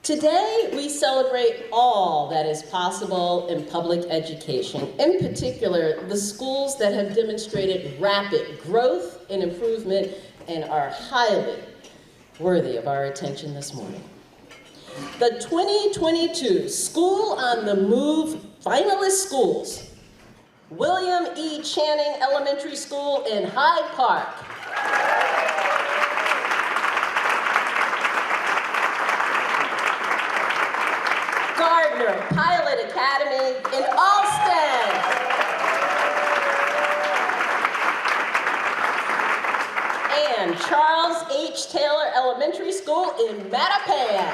Today, we celebrate all that is possible in public education, in particular, the schools that have demonstrated rapid growth and improvement and are highly worthy of our attention this morning. The 2022 School on the Move finalist schools: William E. Channing Elementary School in Hyde Park, Gardner Pilot Academy in Alston, and Charles H. Taylor Elementary School in Mattapan.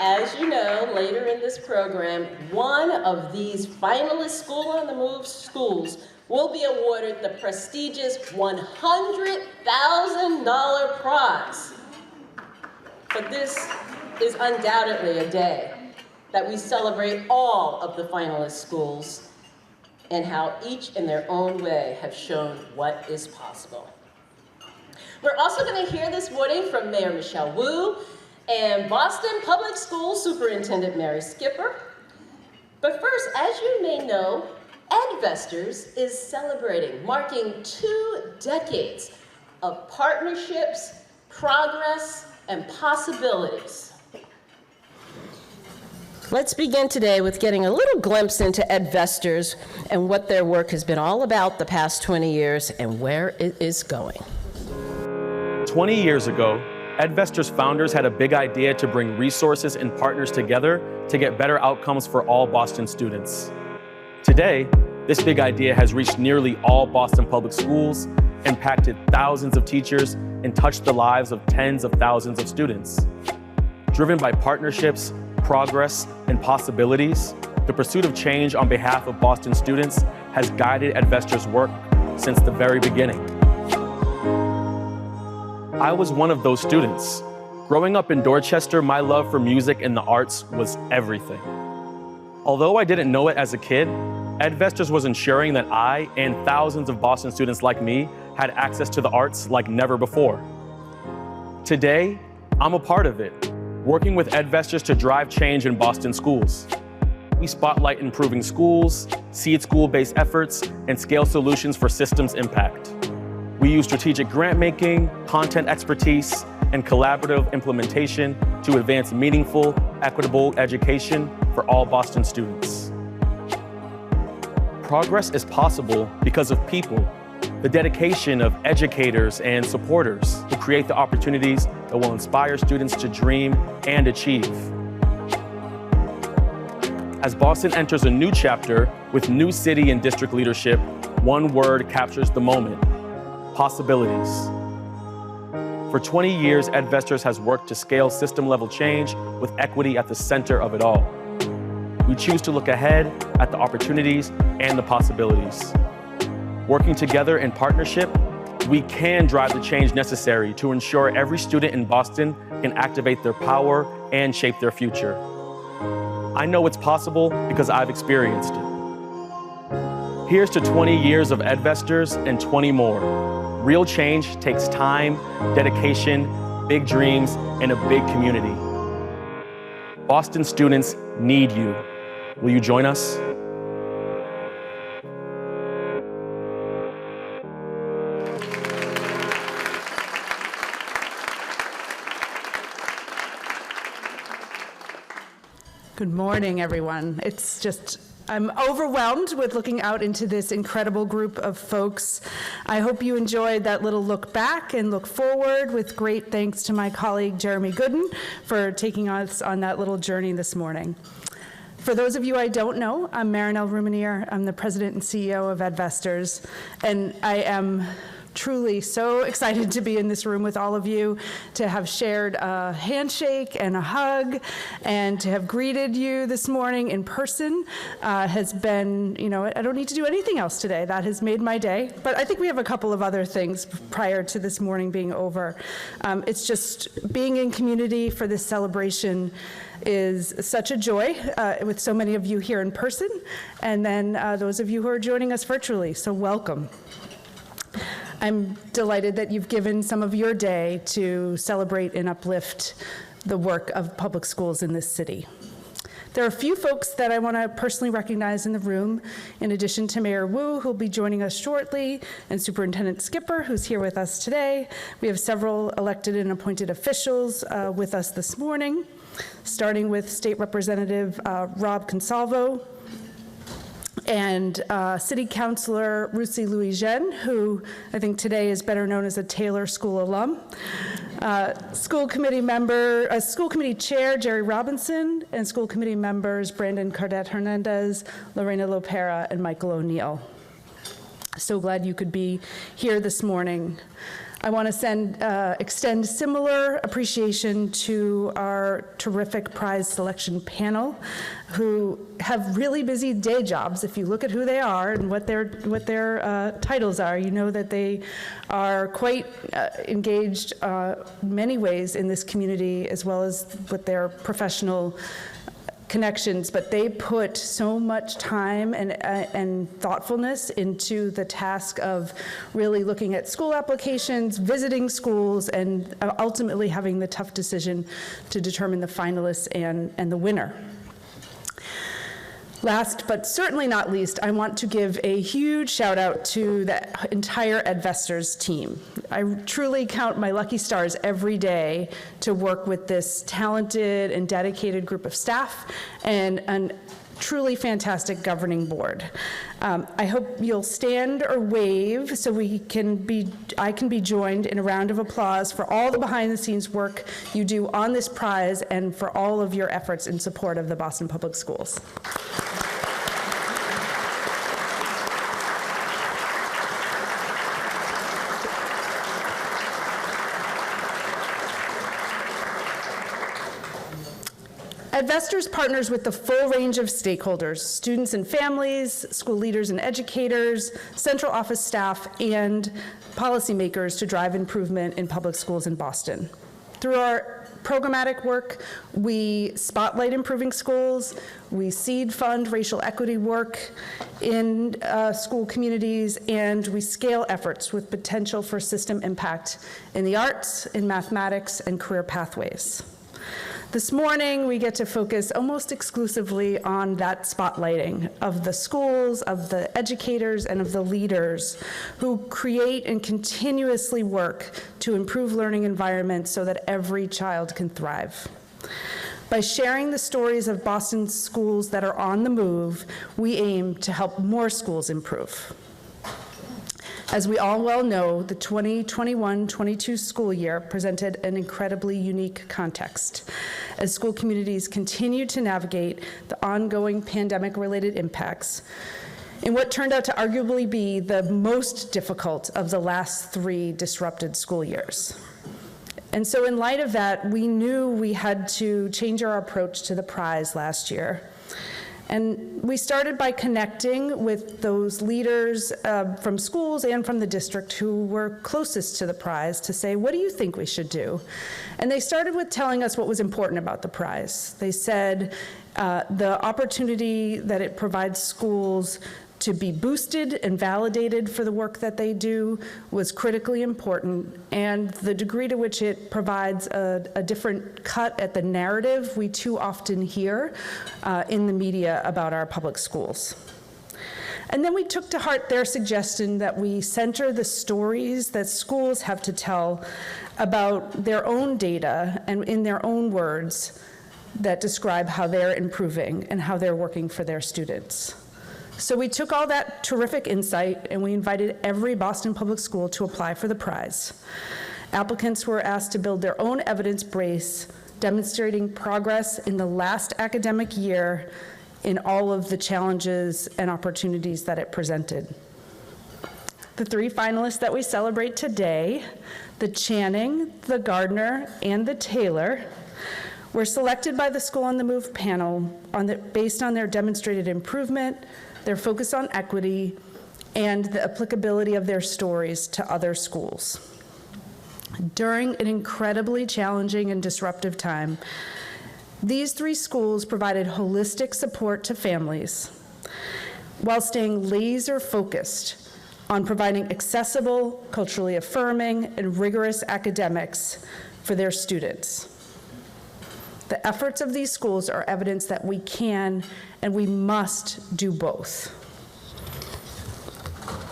As you know, later in this program, one of these finalist School on the Move schools will be awarded the prestigious $100,000 prize. But this is undoubtedly a day that we celebrate all of the finalist schools and how each in their own way have shown what is possible. We're also going to hear this morning from Mayor Michelle Wu and Boston Public School Superintendent Mary Skipper. But first, as you may know, Edvestors is celebrating, marking 2 decades of partnerships, progress, and possibilities. Let's begin today with getting a little glimpse into Edvestors and what their work has been all about the past 20 years and where it is going. 20 years ago, Edvestors founders had a big idea to bring resources and partners together to get better outcomes for all Boston students. Today, this big idea has reached nearly all Boston public schools, impacted thousands of teachers, and touched the lives of tens of thousands of students. Driven by partnerships, progress, and possibilities, the pursuit of change on behalf of Boston students has guided Edvestors' work since the very beginning. I was one of those students. Growing up in Dorchester, my love for music and the arts was everything. Although I didn't know it as a kid, Edvestors was ensuring that I and thousands of Boston students like me had access to the arts like never before. Today, I'm a part of it, working with Edvestors to drive change in Boston schools. We spotlight improving schools, seed school-based efforts, and scale solutions for systems impact. We use strategic grant making, content expertise, and collaborative implementation to advance meaningful, equitable education for all Boston students. Progress is possible because of people, the dedication of educators and supporters who create the opportunities that will inspire students to dream and achieve. As Boston enters a new chapter with new city and district leadership, one word captures the moment: possibilities. For 20 years, Edvestors has worked to scale system-level change with equity at the center of it all. We choose to look ahead at the opportunities and the possibilities. Working together in partnership, we can drive the change necessary to ensure every student in Boston can activate their power and shape their future. I know it's possible because I've experienced it. Here's to 20 years of Edvestors and 20 more. Real change takes time, dedication, big dreams, and a big community. Boston students need you. Will you join us? Good morning, everyone. I'm overwhelmed with looking out into this incredible group of folks. I hope you enjoyed that little look back and look forward, with great thanks to my colleague Jeremy Gooden for taking us on that little journey this morning. For those of you I don't know, I'm Marinelle Ruminier. I'm the president and CEO of Edvestors, and I am truly so excited to be in this room with all of you, to have shared a handshake and a hug, and to have greeted you this morning in person has been, I don't need to do anything else today. That has made my day. But I think we have a couple of other things prior to this morning being over. It's just being in community for this celebration is such a joy with so many of you here in person, and then those of you who are joining us virtually, so welcome. I'm delighted that you've given some of your day to celebrate and uplift the work of public schools in this city. There are a few folks that I want to personally recognize in the room, in addition to Mayor Wu, who'll be joining us shortly, and Superintendent Skipper, who's here with us today. We have several elected and appointed officials with us this morning, starting with State Representative Rob Consalvo, and City Councilor Rusi Louis-Jean, who I think today is better known as a Taylor School alum. School Committee Chair Jerry Robinson, and School Committee members Brandon Cardet Hernandez, Lorena Lopera, and Michael O'Neill. So glad you could be here this morning. I want to extend similar appreciation to our terrific prize selection panel, who have really busy day jobs. If you look at who they are and what their titles are, you know that they are quite engaged many ways in this community, as well as with their professional connections, but they put so much time and thoughtfulness into the task of really looking at school applications, visiting schools, and ultimately having the tough decision to determine the finalists and the winner. Last, but certainly not least, I want to give a huge shout out to the entire Edvestors team. I truly count my lucky stars every day to work with this talented and dedicated group of staff and a truly fantastic governing board. I hope you'll stand or wave so I can be joined in a round of applause for all the behind-the-scenes work you do on this prize and for all of your efforts in support of the Boston Public Schools. Edvestors partners with the full range of stakeholders, students and families, school leaders and educators, central office staff, and policymakers to drive improvement in public schools in Boston. Through our programmatic work, we spotlight improving schools, we seed fund racial equity work in school communities, and we scale efforts with potential for system impact in the arts, in mathematics, and career pathways. This morning, we get to focus almost exclusively on that spotlighting of the schools, of the educators, and of the leaders who create and continuously work to improve learning environments so that every child can thrive. By sharing the stories of Boston's schools that are on the move, we aim to help more schools improve. As we all well know, the 2021-22 school year presented an incredibly unique context as school communities continue to navigate the ongoing pandemic-related impacts in what turned out to arguably be the most difficult of the last 3 disrupted school years. And so in light of that, we knew we had to change our approach to the prize last year. And we started by connecting with those leaders from schools and from the district who were closest to the prize to say, what do you think we should do? And they started with telling us what was important about the prize. They said the opportunity that it provides schools to be boosted and validated for the work that they do was critically important, and the degree to which it provides a different cut at the narrative we too often hear in the media about our public schools. And then we took to heart their suggestion that we center the stories that schools have to tell about their own data and in their own words that describe how they're improving and how they're working for their students. So we took all that terrific insight and we invited every Boston public school to apply for the prize. Applicants were asked to build their own evidence base, demonstrating progress in the last academic year in all of the challenges and opportunities that it presented. The 3 finalists that we celebrate today, the Channing, the Gardner, and the Taylor, were selected by the School on the Move panel based on their demonstrated improvement, their focus on equity, and the applicability of their stories to other schools. During an incredibly challenging and disruptive time, these 3 schools provided holistic support to families while staying laser focused on providing accessible, culturally affirming, and rigorous academics for their students. The efforts of these schools are evidence that we can and we must do both.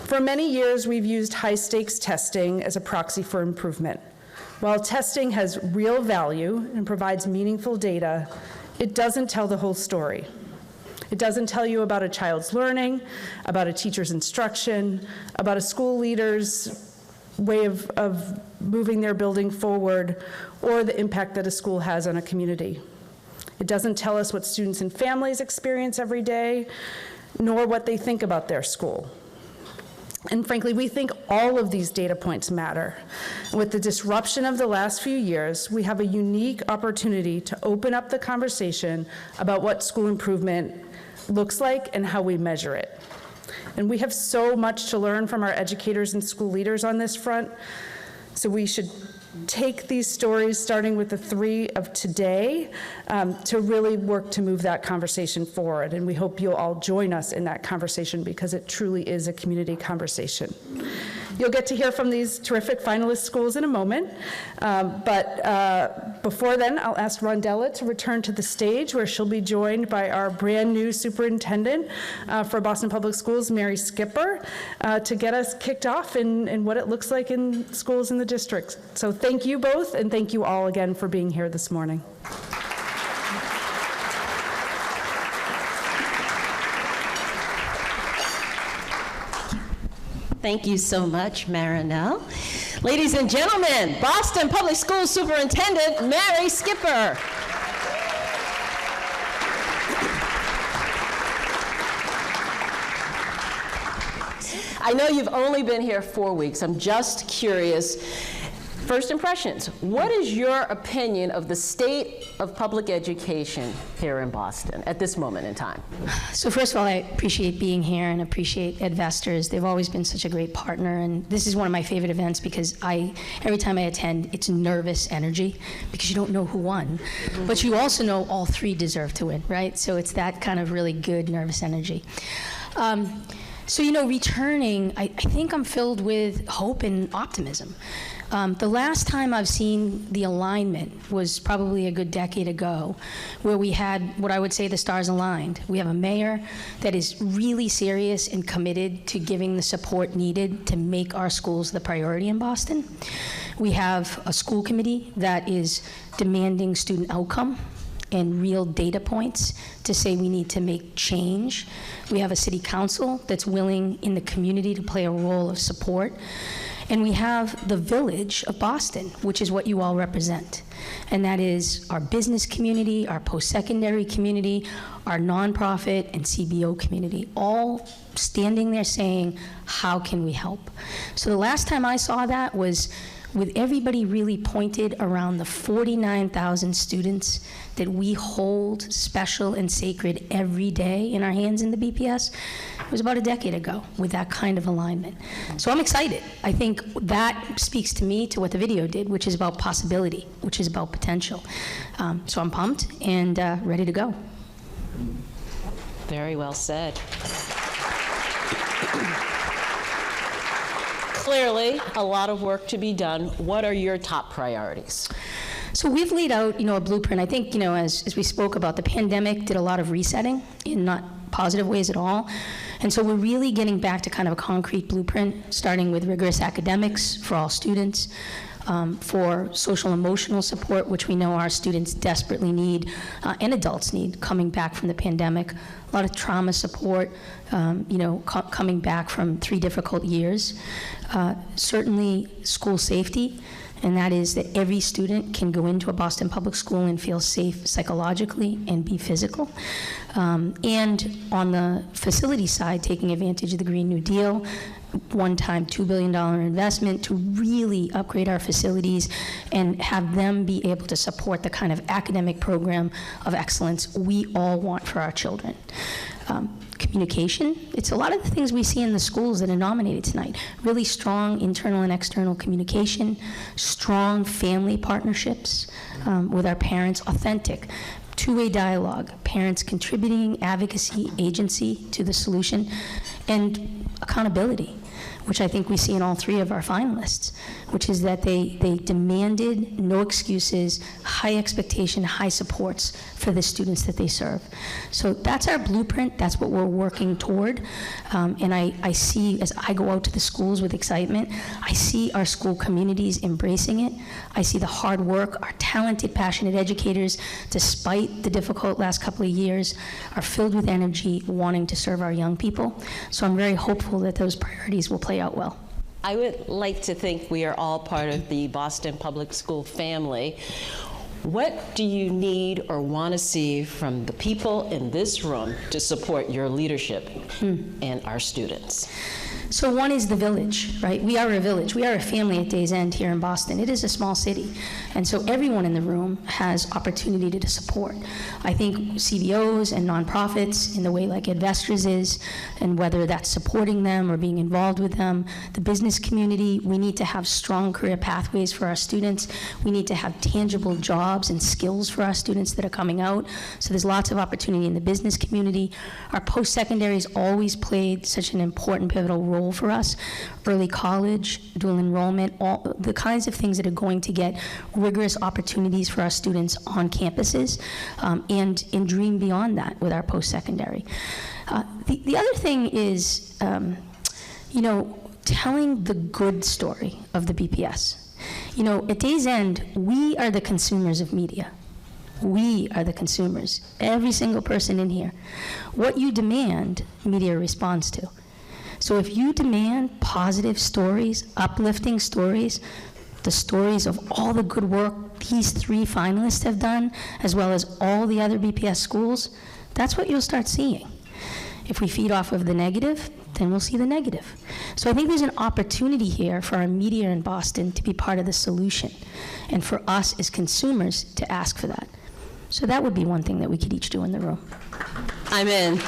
For many years, we've used high-stakes testing as a proxy for improvement. While testing has real value and provides meaningful data, it doesn't tell the whole story. It doesn't tell you about a child's learning, about a teacher's instruction, about a school leader's way of moving their building forward, or the impact that a school has on a community. It doesn't tell us what students and families experience every day, nor what they think about their school. And frankly, we think all of these data points matter. With the disruption of the last few years, we have a unique opportunity to open up the conversation about what school improvement looks like and how we measure it. And we have so much to learn from our educators and school leaders on this front, so we should take these stories, starting with the 3 of today, to really work to move that conversation forward. And we hope you'll all join us in that conversation, because it truly is a community conversation. You'll get to hear from these terrific finalist schools in a moment, but before then, I'll ask Rondella to return to the stage, where she'll be joined by our brand new superintendent for Boston Public Schools, Mary Skipper, to get us kicked off in what it looks like in schools in the district. So thank you both, and thank you all again for being here this morning. Thank you so much, Marinelle. Ladies and gentlemen, Boston Public Schools Superintendent Mary Skipper. I know you've only been here 4 weeks. I'm just curious. First impressions, what is your opinion of the state of public education here in Boston at this moment in time? So first of all, I appreciate being here and appreciate Edvestors. They've always been such a great partner, and this is one of my favorite events because every time I attend, it's nervous energy because you don't know who won, but you also know all 3 deserve to win, right? So it's that kind of really good nervous energy. So, returning, I think I'm filled with hope and optimism. The last time I've seen the alignment was probably a good decade ago, where we had what I would say the stars aligned. We have a mayor that is really serious and committed to giving the support needed to make our schools the priority in Boston. We have a school committee that is demanding student outcome and real data points to say we need to make change. We have a city council that's willing in the community to play a role of support. And we have the village of Boston, which is what you all represent. And that is our business community, our post-secondary community, our nonprofit and CBO community, all standing there saying, how can we help? So the last time I saw that was with everybody really pointed around the 49,000 students that we hold special and sacred every day in our hands in the BPS. It was about a decade ago with that kind of alignment. So I'm excited. I think that speaks to me to what the video did, which is about possibility, which is about potential. So I'm pumped and ready to go. Very well said. Clearly, a lot of work to be done. What are your top priorities? So we've laid out, a blueprint. I think, as we spoke about, the pandemic did a lot of resetting in not positive ways at all. And so we're really getting back to kind of a concrete blueprint, starting with rigorous academics for all students, for social emotional support, which we know our students desperately need, and adults need coming back from the pandemic. A lot of trauma support, coming back from 3 difficult years. Certainly school safety, and that is that every student can go into a Boston public school and feel safe psychologically and be physical. And on the facility side, taking advantage of the Green New Deal, one-time $2 billion investment to really upgrade our facilities and have them be able to support the kind of academic program of excellence we all want for our children. Communication, it's a lot of the things we see in the schools that are nominated tonight. Really strong internal and external communication, strong family partnerships with our parents, authentic, two-way dialogue, parents contributing advocacy, agency to the solution, and accountability. which I think we see in all three of our finalists, which is that they demanded no excuses, high expectation, high supports for the students that they serve. So that's our blueprint, that's what we're working toward. And I see, as I go out to the schools with excitement, I see our school communities embracing it. I see the hard work, our talented, passionate educators, despite the difficult last couple of years, are filled with energy, wanting to serve our young people. So I'm very hopeful that those priorities will play out well. I would like to think we are all part of the Boston Public School family. What do you need or want to see from the people in this room to support your leadership and our students? So one is the village, right? We are a village. We are a family at Day's End here in Boston. It is a small city. And so everyone in the room has opportunity to support. I think CBOs and nonprofits in the way like Edvestors is, and whether that's supporting them or being involved with them, the business community, we need to have strong career pathways for our students. We need to have tangible jobs and skills for our students that are coming out. So there's lots of opportunity in the business community. Our post-secondary's always played such an important, pivotal role for us. Early college, dual enrollment, all the kinds of things that are going to get rigorous opportunities for our students on campuses, and dream beyond that with our post-secondary. The other thing is, telling the good story of the BPS. At Day's End, we are the consumers of media. We are the consumers, every single person in here. What you demand, media responds to. So if you demand positive stories, uplifting stories, the stories of all the good work these three finalists have done, as well as all the other BPS schools, that's what you'll start seeing. If we feed off of the negative, then we'll see the negative. So I think there's an opportunity here for our media in Boston to be part of the solution, and for us as consumers to ask for that. So that would be one thing that we could each do in the room. I'm in.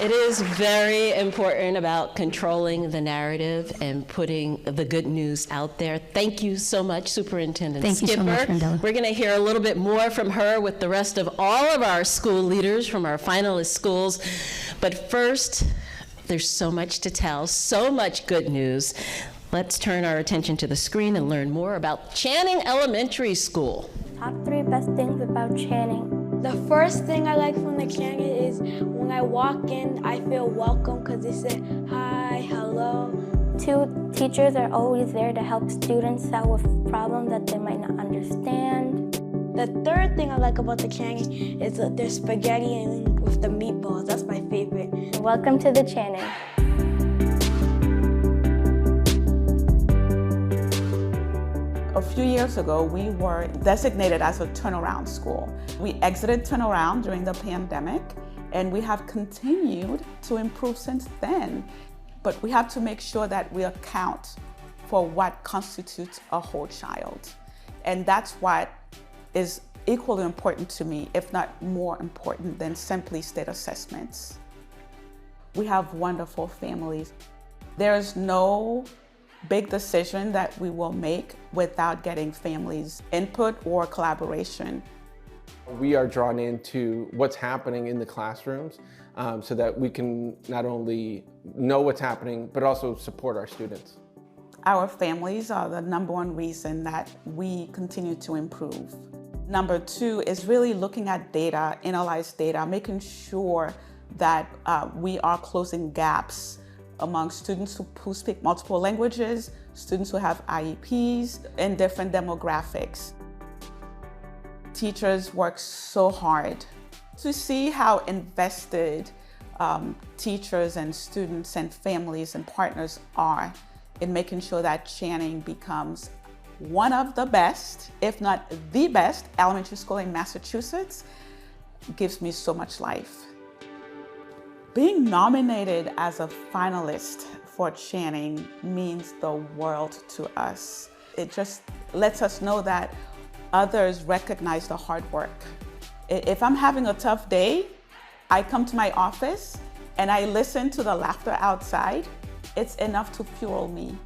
It is very important about controlling the narrative and putting the good news out there. Thank you so much, Superintendent Skipper. Thank you so much, Mandela. We're going to hear a little bit more from her with the rest of all of our school leaders from our finalist schools. But first, there's so much to tell, so much good news. Let's turn our attention to the screen and learn more about Channing Elementary School. Top 3 best things about Channing. The first thing I like from the Channing is when I walk in, I feel welcome because they say hi, hello. 2, teachers are always there to help students out with problems that they might not understand. The third thing I like about the Channing is their spaghetti and with the meatballs. That's my favorite. Welcome to the Channing. A few years ago, we were designated as a turnaround school. We exited turnaround during the pandemic, and we have continued to improve since then. But we have to make sure that we account for what constitutes a whole child. And that's what is equally important to me, if not more important than simply state assessments. We have wonderful families. There is no big decision that we will make without getting families' input or collaboration. We are drawn into what's happening in the classrooms so that we can not only know what's happening, but also support our students. Our families are the #1 reason that we continue to improve. Number 2 is really looking at data, analyze data, making sure that we are closing gaps among students who speak multiple languages, students who have IEPs, and different demographics. Teachers work so hard to see how invested teachers and students and families and partners are in making sure that Channing becomes one of the best, if not the best, elementary school in Massachusetts. Gives me so much life. Being nominated as a finalist for Channing means the world to us. It just lets us know that others recognize the hard work. If I'm having a tough day, I come to my office and I listen to the laughter outside. It's enough to fuel me.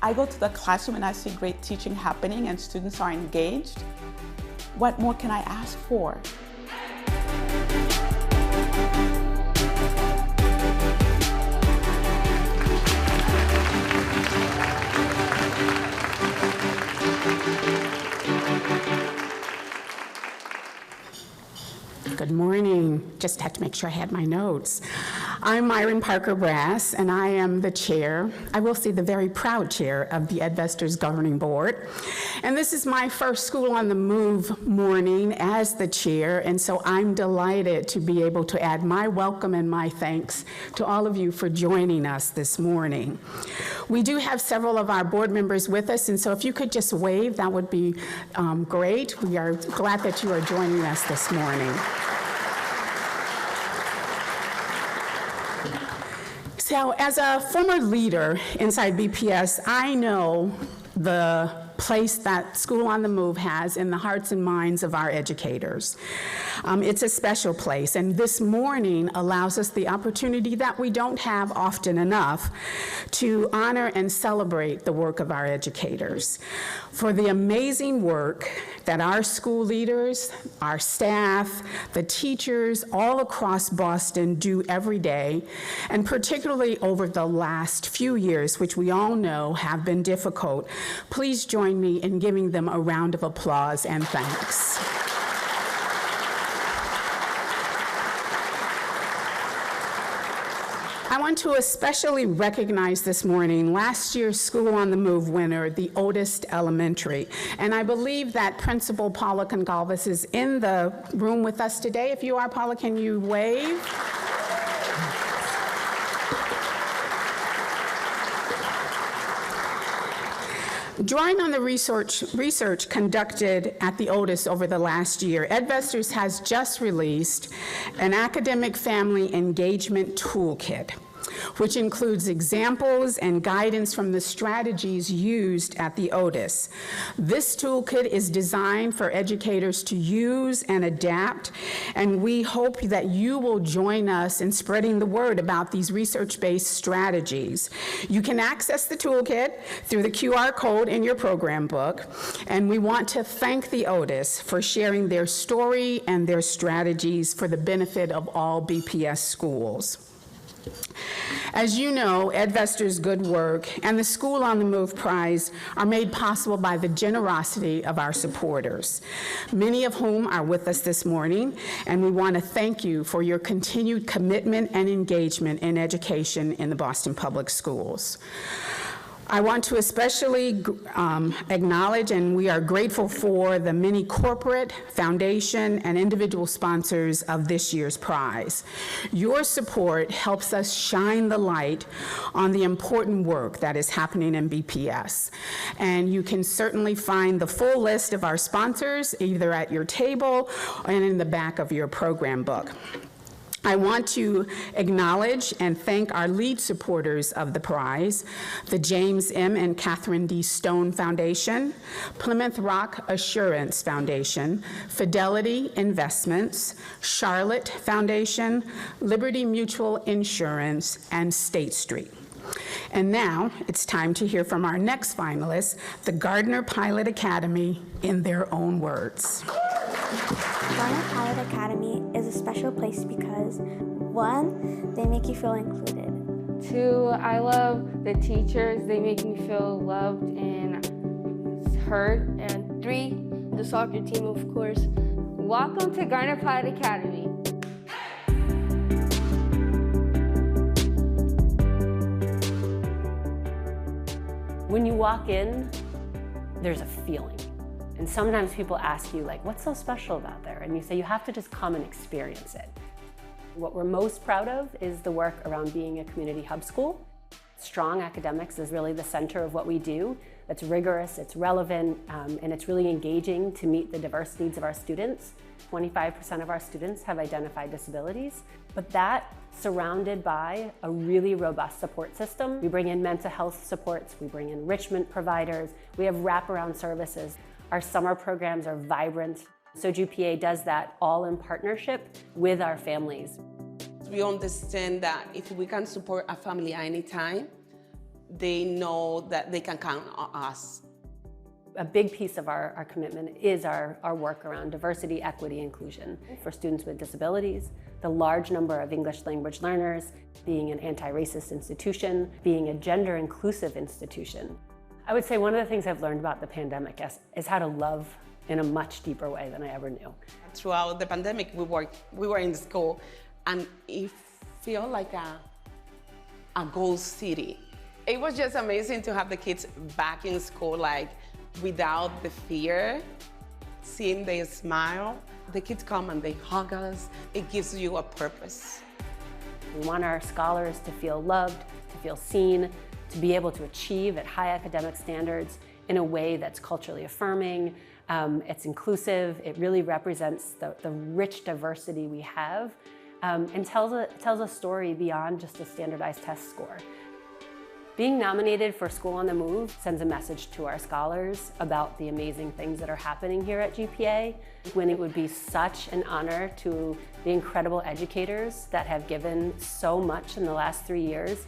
I go to the classroom and I see great teaching happening and students are engaged. What more can I ask for? Good morning. Just had to make sure I had my notes. I'm Myron Parker Brass, and I am the chair, I will say the very proud chair of the Edvestors Governing Board. And this is my first School on the Move morning as the chair, and so I'm delighted to be able to add my welcome and my thanks to all of you for joining us this morning. We do have several of our board members with us, and so if you could just wave, that would be great. We are glad that you are joining us this morning. So as a former leader inside BPS, I know the place that School on the Move has in the hearts and minds of our educators. It's a special place, and this morning allows us the opportunity that we don't have often enough to honor and celebrate the work of our educators for the amazing work that our school leaders, our staff, the teachers all across Boston do every day, and particularly over the last few years, which we all know have been difficult. Please join me in giving them a round of applause and thanks. I want to especially recognize this morning last year's School on the Move winner, the Otis Elementary. And I believe that Principal Paula Congalvis is in the room with us today. If you are, Paula, can you wave? Drawing on the research conducted at the Otis over the last year, Edvestors has just released an academic family engagement toolkit, which includes examples and guidance from the strategies used at the Otis. This toolkit is designed for educators to use and adapt, and we hope that you will join us in spreading the word about these research-based strategies. You can access the toolkit through the QR code in your program book, and we want to thank the Otis for sharing their story and their strategies for the benefit of all BPS schools. As you know, Edvestors' good work and the School on the Move Prize are made possible by the generosity of our supporters, many of whom are with us this morning, and we want to thank you for your continued commitment and engagement in education in the Boston Public Schools. I want to especially acknowledge, and we are grateful for, the many corporate, foundation, and individual sponsors of this year's prize. Your support helps us shine the light on the important work that is happening in BPS. And you can certainly find the full list of our sponsors either at your table and in the back of your program book. I want to acknowledge and thank our lead supporters of the prize, the James M. and Catherine D. Stone Foundation, Plymouth Rock Assurance Foundation, Fidelity Investments, Charlotte Foundation, Liberty Mutual Insurance, and State Street. And now it's time to hear from our next finalists, the Gardner Pilot Academy, in their own words. Gardner Pilot Academy is a special place because, 1, they make you feel included. 2, I love the teachers. They make me feel loved and heard. And 3, the soccer team, of course. Welcome to Gardner Pilot Academy. When you walk in, there's a feeling. And sometimes people ask you, like, what's so special about there? And you say, you have to just come and experience it. What we're most proud of is the work around being a community hub school. Strong academics is really the center of what we do. It's rigorous, it's relevant, and it's really engaging to meet the diverse needs of our students. 25% of our students have identified disabilities, but that surrounded by a really robust support system. We bring in mental health supports, we bring in enrichment providers, we have wraparound services. Our summer programs are vibrant. Soju PA does that all in partnership with our families. We understand that if we can support a family anytime, they know that they can count on us. A big piece of our commitment is our work around diversity, equity, inclusion for students with disabilities, the large number of English language learners, being an anti-racist institution, being a gender-inclusive institution. I would say one of the things I've learned about the pandemic is how to love in a much deeper way than I ever knew. Throughout the pandemic, we were in school, and it felt like a ghost city. It was just amazing to have the kids back in school, like without the fear, seeing their smile. The kids come and they hug us. It gives you a purpose. We want our scholars to feel loved, to feel seen, to be able to achieve at high academic standards in a way that's culturally affirming, it's inclusive, it really represents the rich diversity we have, and tells a story beyond just a standardized test score. Being nominated for School on the Move sends a message to our scholars about the amazing things that are happening here at GPA, when it would be such an honor to the incredible educators that have given so much in the last 3 years.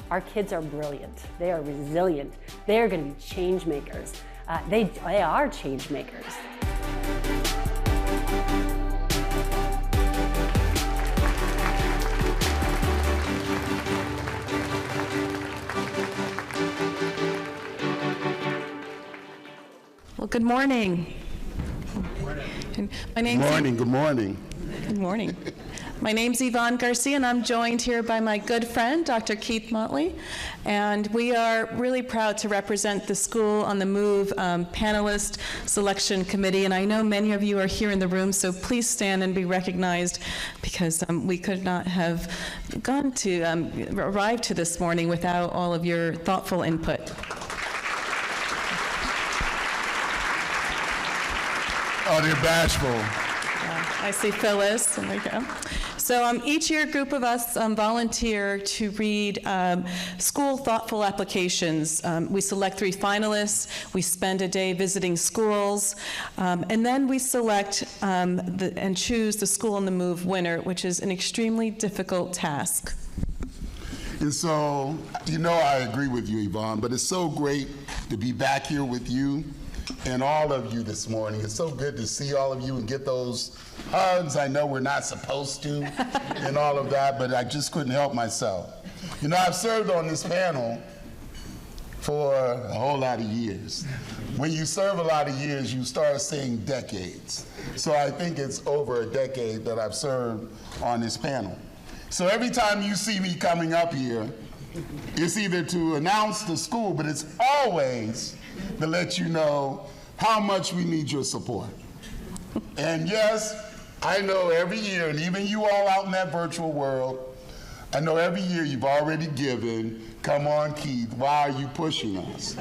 Our kids are brilliant, they are resilient, they are going to be change makers. They are change makers. Well, good morning. Good morning. Good morning. My name's Yvonne Garcia, and I'm joined here by my good friend, Dr. Keith Motley. And we are really proud to represent the School on the Move panelist selection committee. And I know many of you are here in the room, so please stand and be recognized, because we could not have arrived to this morning without all of your thoughtful input. Oh, they're bashful. I see Phyllis, and there you go. So each year, a group of us volunteer to read school thoughtful applications. We select 3 finalists, we spend a day visiting schools, and then we select and choose the School on the Move winner, which is an extremely difficult task. And so, I agree with you, Yvonne, but it's so great to be back here with you and all of you this morning. It's so good to see all of you and get those hugs. I know we're not supposed to and all of that, but I just couldn't help myself. I've served on this panel for a whole lot of years. When you serve a lot of years, you start saying decades. So I think it's over a decade that I've served on this panel. So every time you see me coming up here, it's either to announce the school, but it's always to let you know how much we need your support. And yes, I know every year, and even you all out in that virtual world, I know every year you've already given. Come on, Keith, why are you pushing us?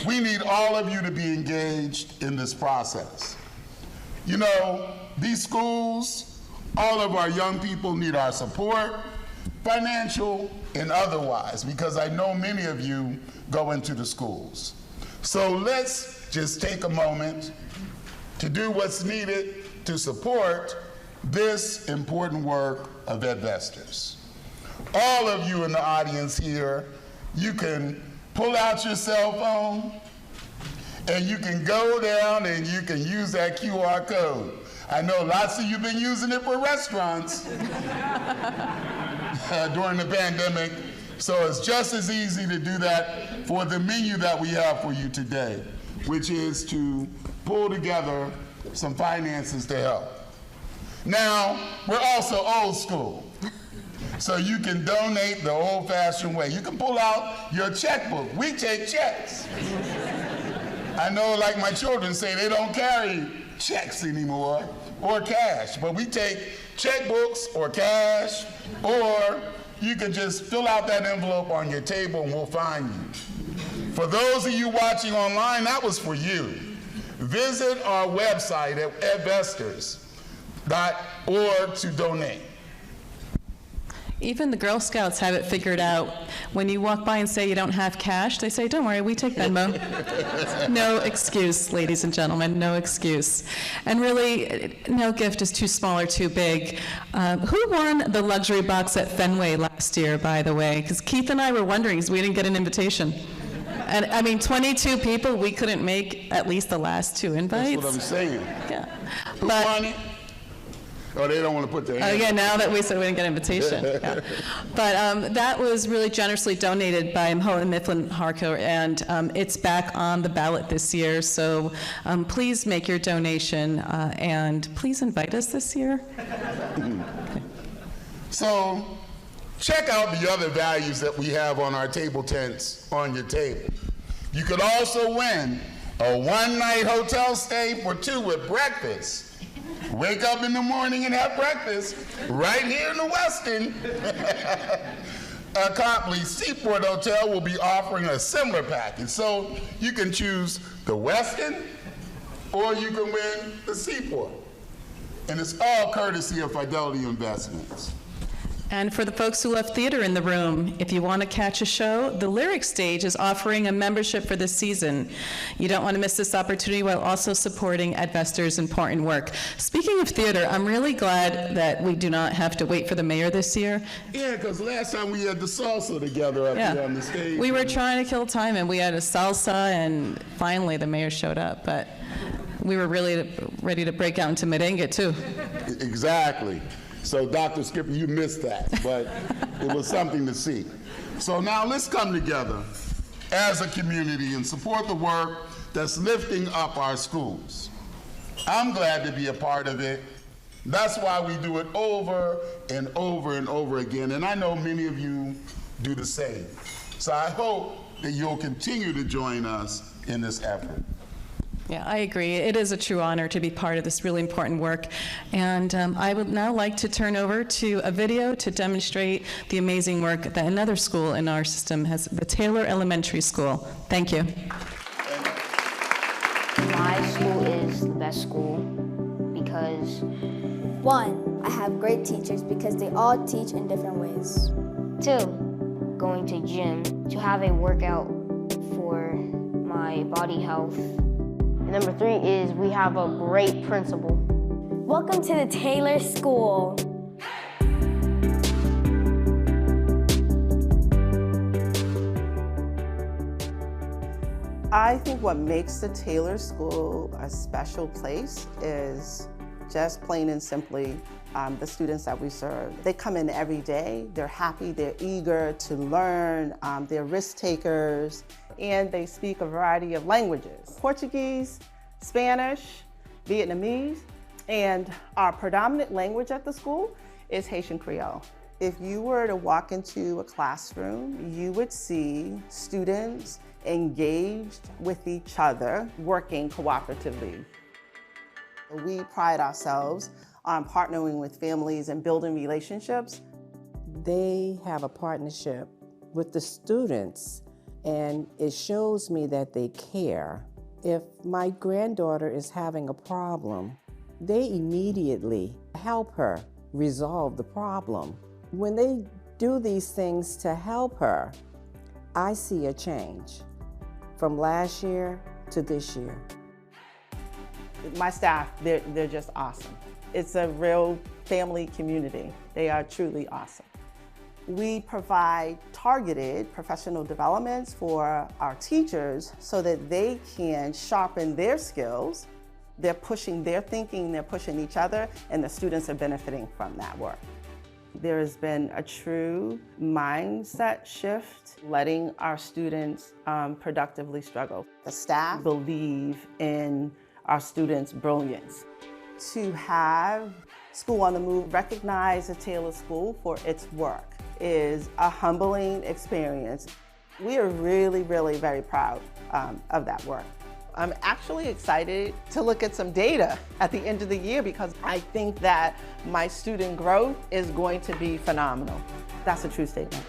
We need all of you to be engaged in this process. These schools, all of our young people need our support, financial and otherwise, because I know many of you go into the schools. So let's just take a moment to do what's needed to support this important work of Edvestors. All of you in the audience here, you can pull out your cell phone and you can go down and you can use that QR code. I know lots of you have been using it for restaurants during the pandemic, so it's just as easy to do that for the menu that we have for you today, which is to pull together some finances to help. Now, we're also old school, so you can donate the old-fashioned way. You can pull out your checkbook. We take checks. I know, like my children say, they don't carry checks anymore or cash, but we take checkbooks or cash, or you can just fill out that envelope on your table and we'll find you. For those of you watching online, that was for you. Visit our website at edvestors.org to donate. Even the Girl Scouts have it figured out. When you walk by and say you don't have cash, they say, don't worry, we take Venmo. No excuse, ladies and gentlemen, no excuse. And really, no gift is too small or too big. Who won the luxury box at Fenway last year, by the way? Because Keith and I were wondering, because we didn't get an invitation. And I mean, 22 people, we couldn't make at least the last 2 invites. That's what I'm saying. Yeah. Who won it? Oh, they don't want to put their Oh, hands yeah, now that we said we didn't get an invitation. Yeah. But that was really generously donated by Mhoa Mifflin Harco, and it's back on the ballot this year. So please make your donation, and please invite us this year. So check out the other values that we have on our table tents on your table. You could also win a one-night hotel stay for two with breakfast. Wake up in the morning and have breakfast right here in the Westin. Copley Seaport Hotel will be offering a similar package. So you can choose the Westin or you can win the Seaport. And it's all courtesy of Fidelity Investments. And for the folks who love theater in the room, if you want to catch a show, the Lyric Stage is offering a membership for this season. You don't want to miss this opportunity while also supporting Edvestors' important work. Speaking of theater, I'm really glad that we do not have to wait for the mayor this year. Yeah, because last time we had the salsa together up here on the stage. We were trying to kill time, and we had a salsa, and finally the mayor showed up. But we were really ready to break out into merengue, too. Exactly. So, Dr. Skipper, you missed that, but it was something to see. So now let's come together as a community and support the work that's lifting up our schools. I'm glad to be a part of it. That's why we do it over and over and over again, and I know many of you do the same. So I hope that you'll continue to join us in this effort. Yeah, I agree. It is a true honor to be part of this really important work. And I would now like to turn over to a video to demonstrate the amazing work that another school in our system has, the Taylor Elementary School. Thank you. My school is the best school because 1, I have great teachers because they all teach in different ways. 2, going to gym to have a workout for my body health. Number 3 is we have a great principal. Welcome to the Taylor School. I think what makes the Taylor School a special place is just plain and simply the students that we serve. They come in every day, they're happy, they're eager to learn, they're risk takers, and they speak a variety of languages. Portuguese, Spanish, Vietnamese, and our predominant language at the school is Haitian Creole. If you were to walk into a classroom, you would see students engaged with each other, working cooperatively. We pride ourselves on partnering with families and building relationships. They have a partnership with the students, and it shows me that they care. If my granddaughter is having a problem, they immediately help her resolve the problem. When they do these things to help her, I see a change from last year to this year. My staff, they're just awesome. It's a real family community. They are truly awesome. We provide targeted professional developments for our teachers so that they can sharpen their skills. They're pushing their thinking, they're pushing each other, and the students are benefiting from that work. There has been a true mindset shift, letting our students productively struggle. The staff believe in our students' brilliance. To have School on the Move recognize the Taylor School for its work is a humbling experience. We are really, really very proud of that work. I'm actually excited to look at some data at the end of the year because I think that my student growth is going to be phenomenal. That's a true statement.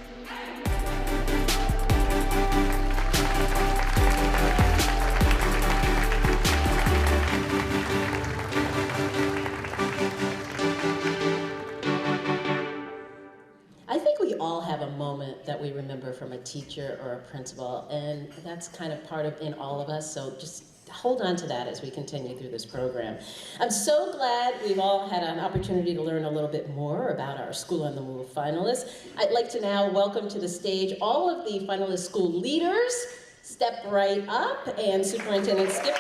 I think we all have a moment that we remember from a teacher or a principal, and that's kind of part of in all of us, so just hold on to that as we continue through this program. I'm so glad we've all had an opportunity to learn a little bit more about our School on the Move finalists. I'd like to now welcome to the stage all of the finalist school leaders. Step right up, and Superintendent Skipper.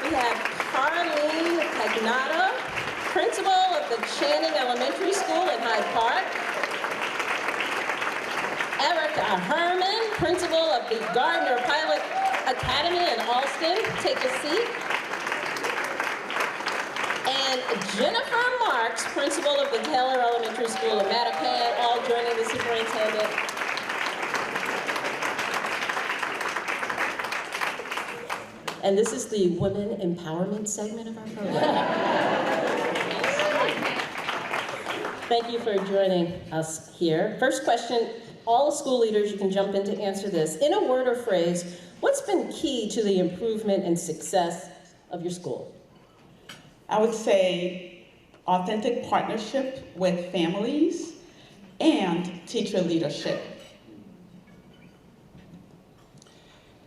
We have Carlene Pagnotta, principal of the Channing Elementary School in Hyde Park. Erica Herman, principal of the Gardner Pilot Academy in Alston. Take a seat. And Jennifer Marks, principal of the Taylor Elementary School in Mattapan, all joining the superintendent. And this is the women empowerment segment of our program. Thank you for joining us here. First question, all school leaders, you can jump in to answer this. In a word or phrase, what's been key to the improvement and success of your school? I would say authentic partnership with families and teacher leadership.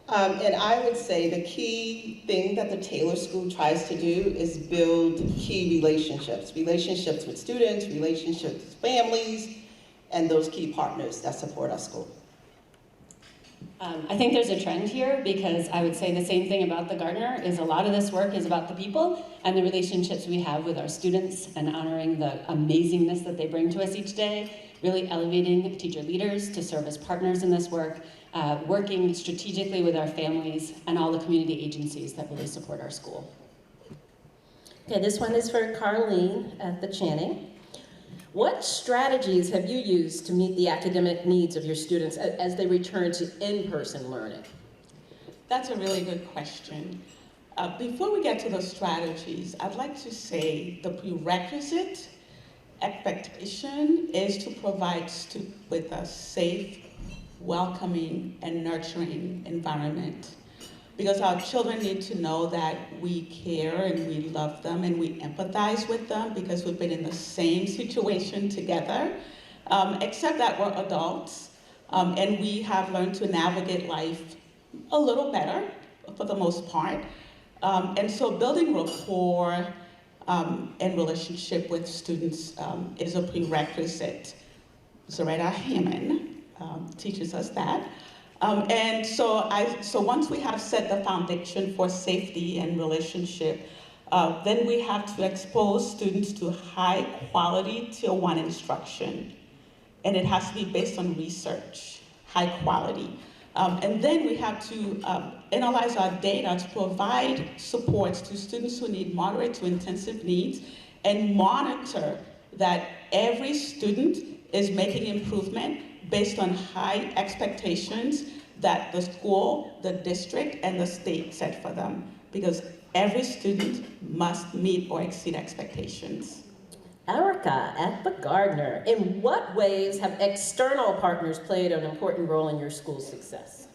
And I would say the key thing that the Taylor School tries to do is build key relationships with students, relationships with families, and those key partners that support our school. I think there's a trend here because I would say the same thing about the Gardner is a lot of this work is about the people and the relationships we have with our students and honoring the amazingness that they bring to us each day, really elevating teacher leaders to serve as partners in this work, working strategically with our families and all the community agencies that really support our school. Okay, this one is for Carlene at the Channing. What strategies have you used to meet the academic needs of your students as they return to in-person learning? That's a really good question. Before we get to those strategies, I'd like to say the prerequisite expectation is to provide students with a safe, welcoming, and nurturing environment. Because our children need to know that we care and we love them and we empathize with them because we've been in the same situation together, except that we're adults and we have learned to navigate life a little better for the most part. And so building rapport and relationship with students is a prerequisite. Zaretta Hammond teaches us that. And so once we have set the foundation for safety and relationship, then we have to expose students to high quality Tier 1 instruction. And it has to be based on research, high quality. And then we have to analyze our data to provide supports to students who need moderate to intensive needs and monitor that every student is making improvement based on high expectations that the school, the district, and the state set for them, because every student must meet or exceed expectations. Erica at the Gardner, in what ways have external partners played an important role in your school's success?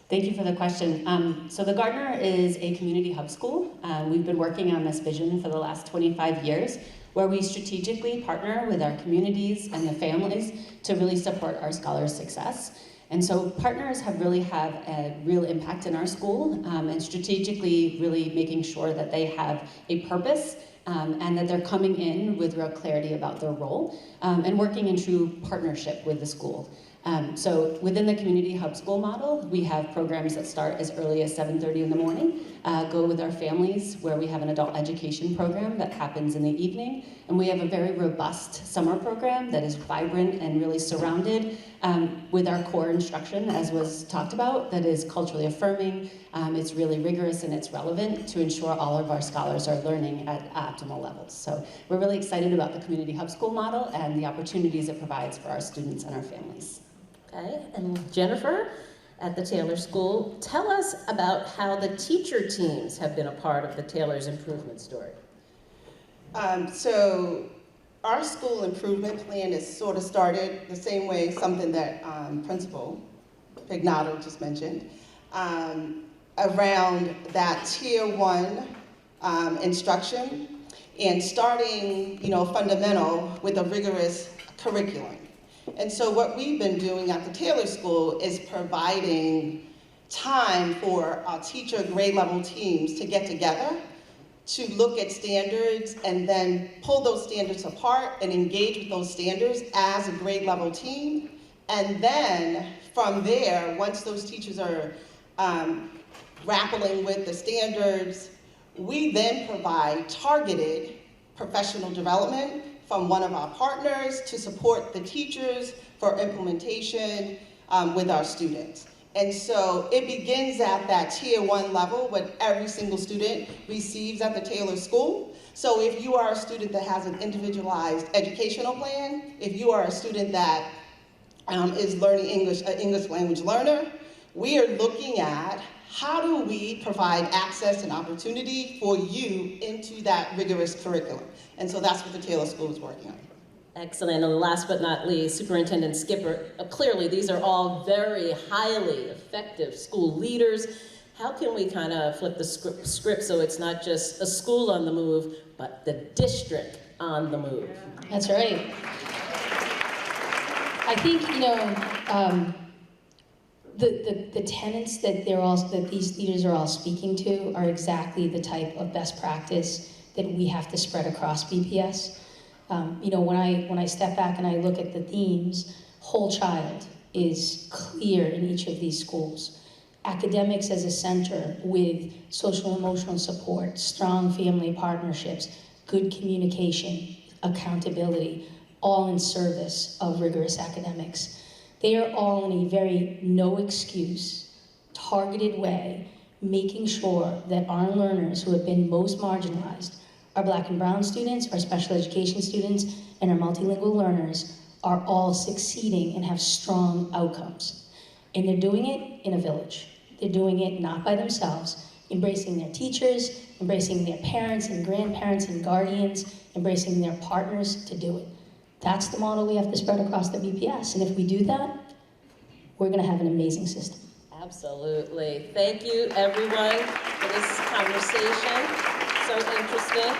Thank you for the question. So the Gardner is a community hub school. We've been working on this vision for the last 25 years, where we strategically partner with our communities and the families to really support our scholars' success. And so partners have really had a real impact in our school and strategically really making sure that they have a purpose and that they're coming in with real clarity about their role and working in true partnership with the school. So within the community hub school model, we have programs that start as early as 7:30 in the morning, go with our families, where we have an adult education program that happens in the evening, and we have a very robust summer program that is vibrant and really surrounded with our core instruction, as was talked about, that is culturally affirming, it's really rigorous and it's relevant to ensure all of our scholars are learning at optimal levels. So we're really excited about the community hub school model and the opportunities it provides for our students and our families. Okay, and Jennifer at the Taylor School, tell us about how the teacher teams have been a part of the Taylor's improvement story. So our school improvement plan is sort of started the same way, something that Principal Pagnotta just mentioned, around that Tier 1 instruction and starting, fundamental with a rigorous curriculum. And so what we've been doing at the Taylor School is providing time for our teacher grade level teams to get together, to look at standards and then pull those standards apart and engage with those standards as a grade level team. And then from there, once those teachers are grappling with the standards, We then provide targeted professional development from one of our partners to support the teachers for implementation with our students. And so it begins at that tier 1 level, what every single student receives at the Taylor School. So if you are a student that has an individualized educational plan, if you are a student that is learning English, an English language learner, we are looking at how do we provide access and opportunity for you into that rigorous curriculum. And so that's what the Taylor School is working on. Excellent. And last but not least, Superintendent Skipper, clearly these are all very highly effective school leaders. How can we kind of flip the script so it's not just a school on the move, but the district on the move? That's right. I think, the tenets that these leaders are all speaking to are exactly the type of best practice that we have to spread across BPS. When I step back and I look at the themes, whole child is clear in each of these schools. Academics as a center with social emotional support, strong family partnerships, good communication, accountability, all in service of rigorous academics. They are all in a very no excuse, targeted way, making sure that our learners who have been most marginalized, our Black and Brown students, our special education students, and our multilingual learners are all succeeding and have strong outcomes. And they're doing it in a village. They're doing it not by themselves, embracing their teachers, embracing their parents and grandparents and guardians, embracing their partners to do it. That's the model we have to spread across the BPS. And if we do that, we're going to have an amazing system. Absolutely. Thank you, everyone, for this conversation. So interesting.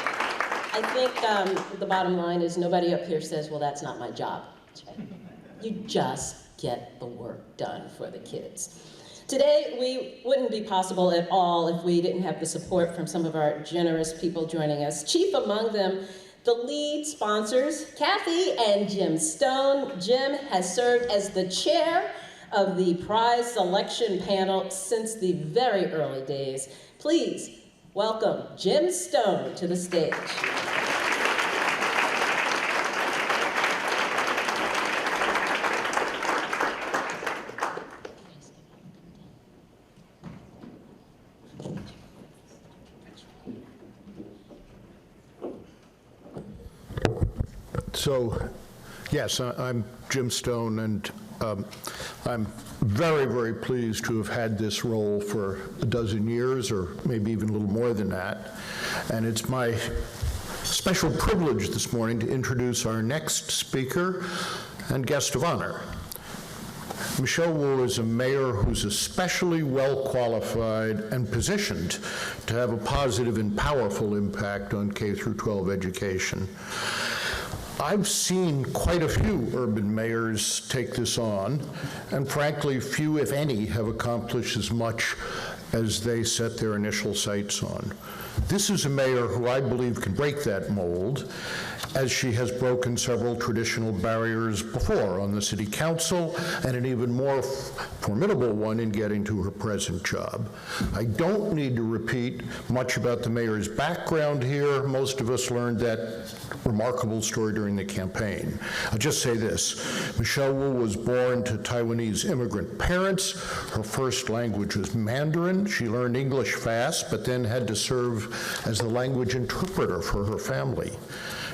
I think the bottom line is nobody up here says, well, that's not my job. You just get the work done for the kids. Today, we wouldn't be possible at all if we didn't have the support from some of our generous people joining us. Chief among them, the lead sponsors, Kathy and Jim Stone. Jim has served as the chair of the prize selection panel since the very early days. Please welcome Jim Stone to the stage. So, yes, I'm Jim Stone, and I'm very, very pleased to have had this role for a dozen years, or maybe even a little more than that. And it's my special privilege this morning to introduce our next speaker and guest of honor. Michelle Wu is a mayor who's especially well qualified and positioned to have a positive and powerful impact on K-12 education. I've seen quite a few urban mayors take this on, and frankly, few, if any, have accomplished as much as they set their initial sights on. This is a mayor who I believe can break that mold, as she has broken several traditional barriers before on the city council, and an even more formidable one in getting to her present job. I don't need to repeat much about the mayor's background here. Most of us learned that remarkable story during the campaign. I'll just say this. Michelle Wu was born to Taiwanese immigrant parents. Her first language was Mandarin. She learned English fast, but then had to serve as the language interpreter for her family.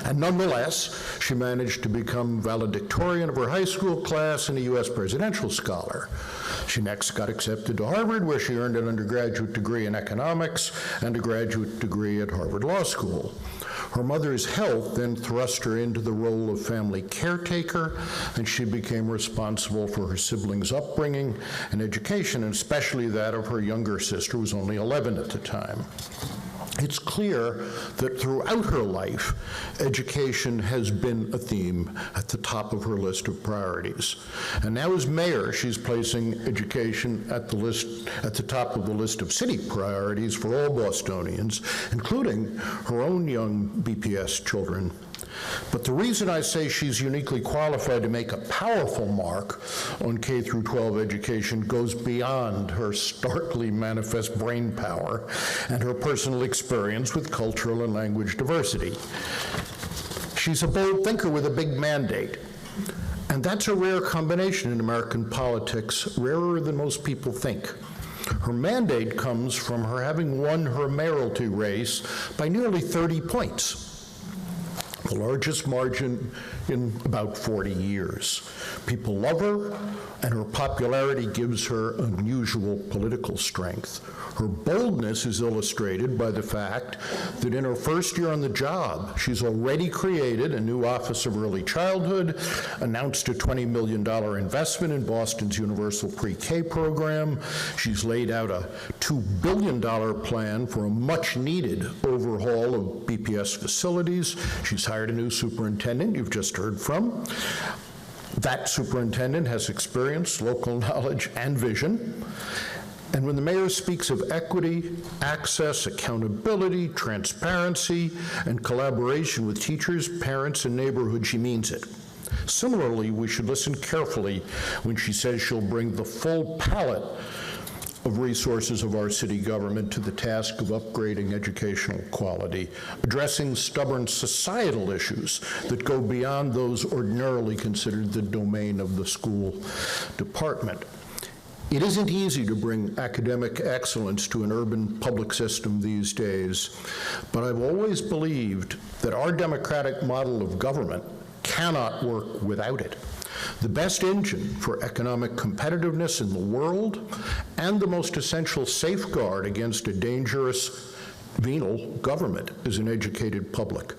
And nonetheless, she managed to become valedictorian of her high school class and a U.S. presidential scholar. She next got accepted to Harvard, where she earned an undergraduate degree in economics and a graduate degree at Harvard Law School. Her mother's health then thrust her into the role of family caretaker, and she became responsible for her siblings' upbringing and education, and especially that of her younger sister, who was only 11 at the time. It's clear that throughout her life, education has been a theme at the top of her list of priorities. And now as mayor, she's placing education at the top of the list of city priorities for all Bostonians, including her own young BPS children But the reason I say she's uniquely qualified to make a powerful mark on K through 12 education goes beyond her starkly manifest brain power and her personal experience with cultural and language diversity. She's a bold thinker with a big mandate. And that's a rare combination in American politics, rarer than most people think. Her mandate comes from her having won her mayoralty race by nearly 30 points, the largest margin in about 40 years. People love her, and her popularity gives her unusual political strength. Her boldness is illustrated by the fact that in her first year on the job, she's already created a new Office of Early Childhood, announced a $20 million investment in Boston's universal pre-K program. She's laid out a $2 billion plan for a much-needed overhaul of BPS facilities. She's hired a new superintendent you've just heard from. That superintendent has experience, local knowledge, and vision. And when the mayor speaks of equity, access, accountability, transparency, and collaboration with teachers, parents, and neighborhood, she means it. Similarly, we should listen carefully when she says she'll bring the full palette of resources of our city government to the task of upgrading educational quality, addressing stubborn societal issues that go beyond those ordinarily considered the domain of the school department. It isn't easy to bring academic excellence to an urban public system these days, but I've always believed that our democratic model of government cannot work without it. The best engine for economic competitiveness in the world and the most essential safeguard against a dangerous venal government is an educated public.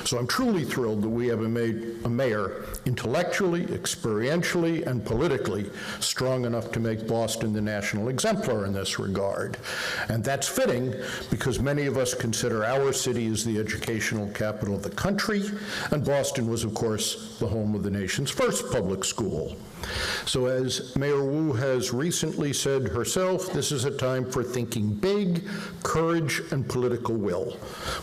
So I'm truly thrilled that we have a mayor intellectually, experientially, and politically strong enough to make Boston the national exemplar in this regard. And that's fitting because many of us consider our city as the educational capital of the country, and Boston was, of course, the home of the nation's first public school. So as Mayor Wu has recently said herself, this is a time for thinking big, courage, and political will.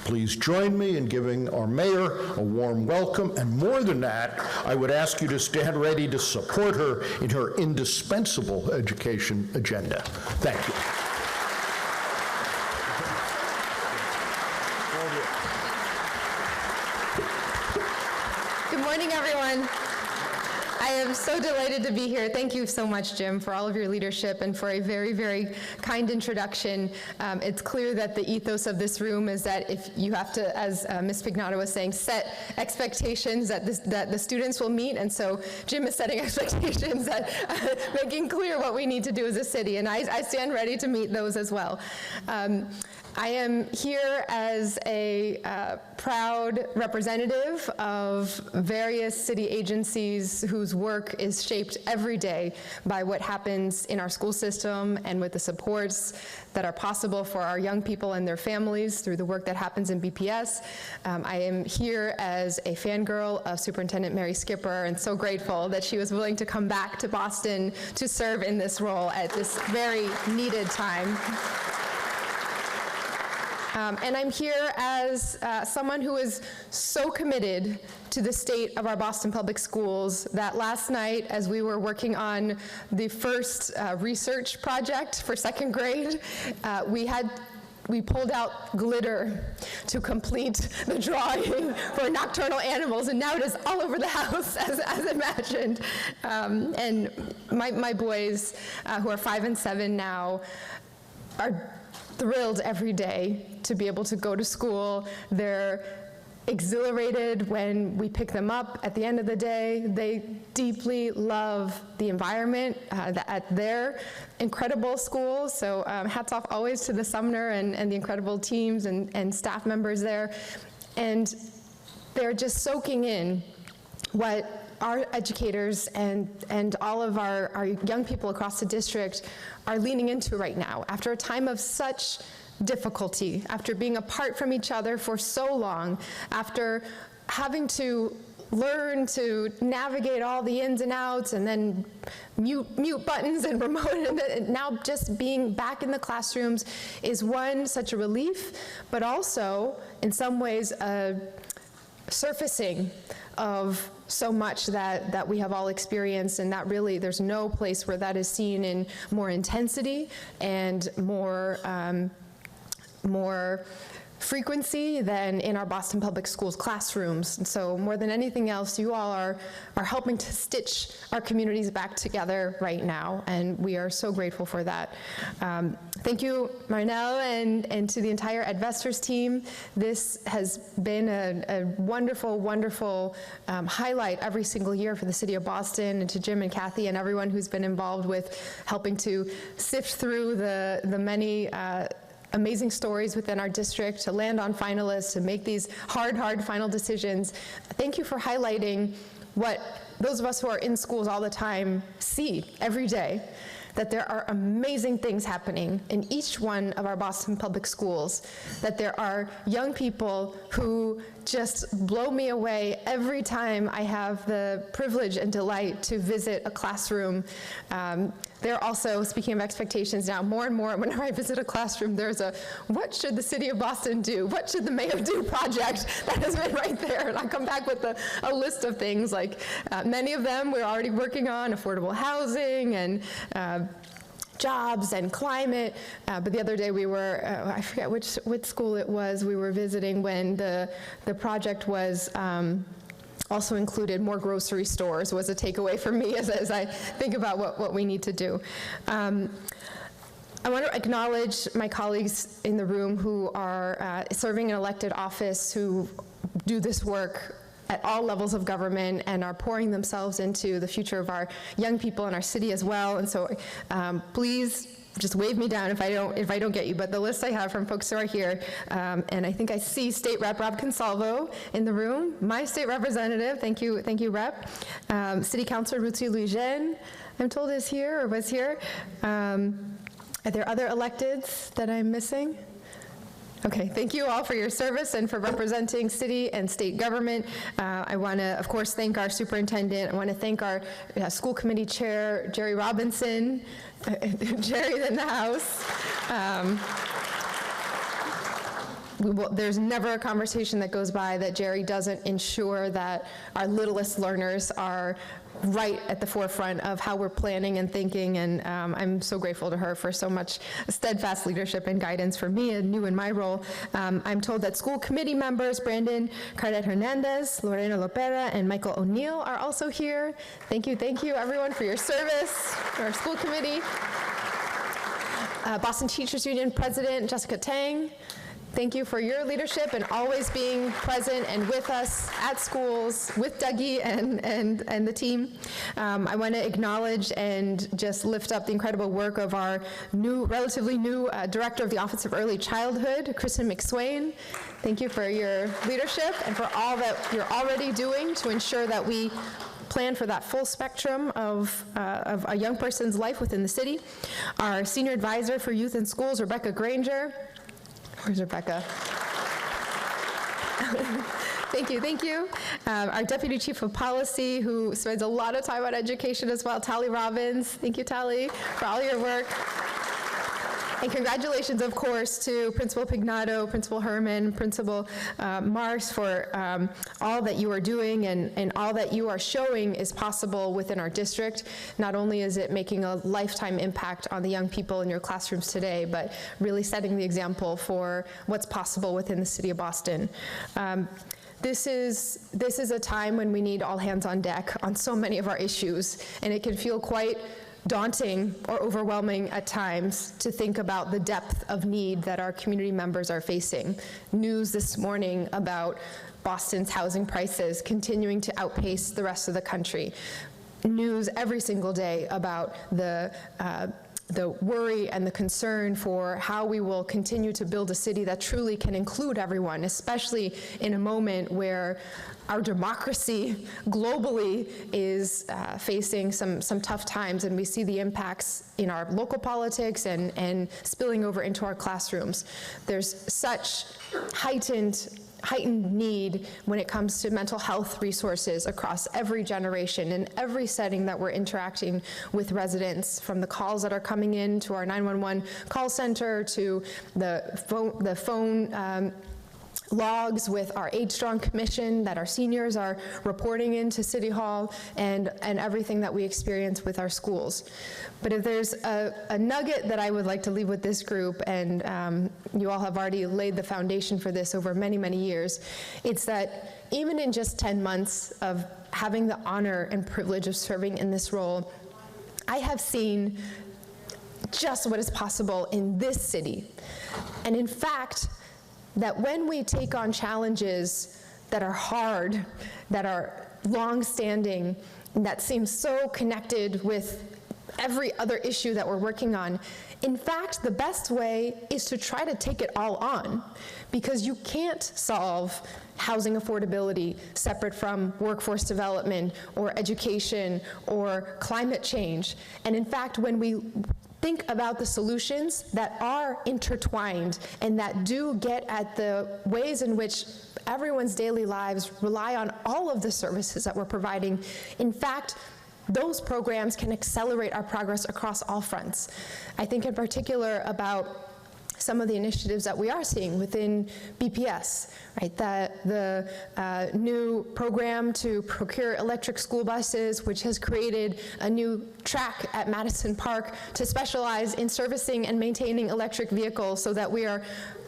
Please join me in giving our mayor a warm welcome, and more than that, I would ask you to stand ready to support her in her indispensable education agenda. Thank you. Good morning, everyone. I am so delighted to be here. Thank you so much, Jim, for all of your leadership and for a very, very kind introduction. It's clear that the ethos of this room is that if you have to, as Ms. Pignato was saying, set expectations that the students will meet, and so Jim is setting expectations that making clear what we need to do as a city, and I stand ready to meet those as well. I am here as a proud representative of various city agencies whose work is shaped every day by what happens in our school system and with the supports that are possible for our young people and their families through the work that happens in BPS. I am here as a fangirl of Superintendent Mary Skipper and so grateful that she was willing to come back to Boston to serve in this role at this very needed time. And I'm here as someone who is so committed to the state of our Boston Public Schools that last night, as we were working on the first research project for second grade, we pulled out glitter to complete the drawing for nocturnal animals, and now it is all over the house, as imagined. And my boys, who are 5 and 7 now, are thrilled every day to be able to go to school. They're exhilarated when we pick them up at the end of the day. They deeply love the environment at their incredible school. So hats off always to the Sumner and the incredible teams and staff members there. And they're just soaking in what our educators and all of our young people across the district are leaning into right now. After a time of such difficulty, after being apart from each other for so long, after having to learn to navigate all the ins and outs and then mute buttons and remote, and now just being back in the classrooms is such a relief, but also in some ways surfacing of so much that we have all experienced, and that really, there's no place where that is seen in more intensity and more frequency than in our Boston Public Schools classrooms. And so more than anything else, you all are helping to stitch our communities back together right now, and we are so grateful for that. Thank you, Marnell, and to the entire Edvestors team. This has been a wonderful, wonderful highlight every single year for the city of Boston, and to Jim and Kathy and everyone who's been involved with helping to sift through the many amazing stories within our district, to land on finalists, to make these hard final decisions. Thank you for highlighting what those of us who are in schools all the time see every day, that there are amazing things happening in each one of our Boston Public Schools, that there are young people who just blow me away every time I have the privilege and delight to visit a classroom. They're also, speaking of expectations now, more and more whenever I visit a classroom, there's a, what should the city of Boston do? What should the mayor do project that has been right there? And I come back with a list of things, like many of them we're already working on, affordable housing and jobs and climate, but the other day we were, I forget which school it was, we were visiting when the project was also included more grocery stores, was a takeaway for me as I think about what we need to do. I want to acknowledge my colleagues in the room who are serving in elected office, who do this work at all levels of government and are pouring themselves into the future of our young people in our city as well. And so please just wave me down if I don't get you. But the list I have from folks who are here, and I think I see State Rep Rob Consalvo in the room, my state representative. Thank you, Rep. City Councilor Ruti Luigen, I'm told is here or was here. Are there other electeds that I'm missing? Okay, thank you all for your service and for representing city and state government. I want to, of course, thank our superintendent. I want to thank our school committee chair, Jerry Robinson. Jerry's in the house. There's never a conversation that goes by that Jerry doesn't ensure that our littlest learners are right at the forefront of how we're planning and thinking, and I'm so grateful to her for so much steadfast leadership and guidance for me, and new in my role. I'm told that school committee members Brandon Cardet Hernandez, Lorena Lopera, and Michael O'Neill are also here. Thank you everyone for your service, our school committee. Boston Teachers Union President Jessica Tang, thank you for your leadership and always being present and with us at schools with Dougie and the team. I want to acknowledge and just lift up the incredible work of our relatively new Director of the Office of Early Childhood, Kristen McSwain. Thank you for your leadership and for all that you're already doing to ensure that we plan for that full spectrum of a young person's life within the city. Our Senior Advisor for Youth and Schools, Rebecca Granger. Where's Rebecca? Thank you. Our Deputy Chief of Policy, who spends a lot of time on education as well, Tally Robbins. Thank you, Tally, for all your work. And congratulations, of course, to Principal Pignato, Principal Herman, Principal Mars for all that you are doing and all that you are showing is possible within our district. Not only is it making a lifetime impact on the young people in your classrooms today, but really setting the example for what's possible within the city of Boston. This is a time when we need all hands on deck on so many of our issues, and it can feel quite daunting or overwhelming at times to think about the depth of need that our community members are facing. News this morning about Boston's housing prices continuing to outpace the rest of the country. News every single day about the worry and the concern for how we will continue to build a city that truly can include everyone, especially in a moment where our democracy globally is facing some tough times, and we see the impacts in our local politics and spilling over into our classrooms. There's such heightened need when it comes to mental health resources across every generation and every setting that we're interacting with residents, from the calls that are coming in to our 911 call center to the phone logs with our Age Strong Commission that our seniors are reporting into City Hall, and everything that we experience with our schools. But if there's a nugget that I would like to leave with this group, and you all have already laid the foundation for this over many, many years, it's that even in just 10 months of having the honor and privilege of serving in this role, I have seen just what is possible in this city. And in fact, that when we take on challenges that are hard, that are long-standing, that seem so connected with every other issue that we're working on, in fact, the best way is to try to take it all on, because you can't solve housing affordability separate from workforce development or education or climate change. And in fact, when we think about the solutions that are intertwined and that do get at the ways in which everyone's daily lives rely on all of the services that we're providing, in fact, those programs can accelerate our progress across all fronts. I think in particular about some of the initiatives that we are seeing within BPS, right? The new program to procure electric school buses, which has created a new track at Madison Park to specialize in servicing and maintaining electric vehicles so that we are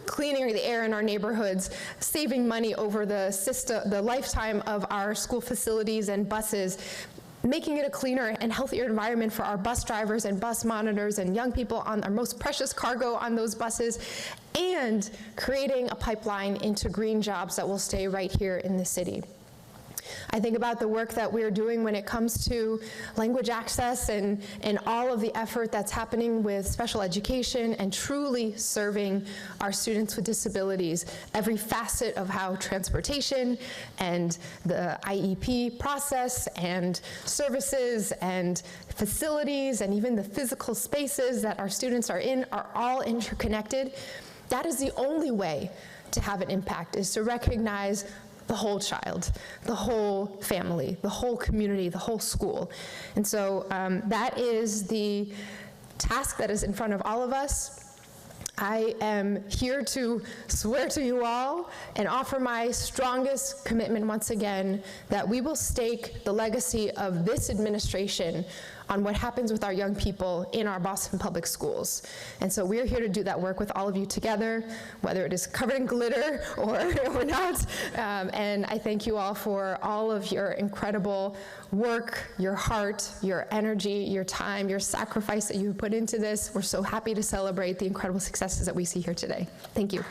cleaning the air in our neighborhoods, saving money over the lifetime of our school facilities and buses, making it a cleaner and healthier environment for our bus drivers and bus monitors and young people on our most precious cargo on those buses, and creating a pipeline into green jobs that will stay right here in the city. I think about the work that we're doing when it comes to language access and all of the effort that's happening with special education and truly serving our students with disabilities, every facet of how transportation and the IEP process and services and facilities and even the physical spaces that our students are in are all interconnected. That is the only way to have an impact, is to recognize the whole child, the whole family, the whole community, the whole school. And so that is the task that is in front of all of us. I am here to swear to you all and offer my strongest commitment once again that we will stake the legacy of this administration on what happens with our young people in our Boston Public Schools. And so we're here to do that work with all of you together, whether it is covered in glitter or not. And I thank you all for all of your incredible work, your heart, your energy, your time, your sacrifice that you put into this. We're so happy to celebrate the incredible successes that we see here today. Thank you.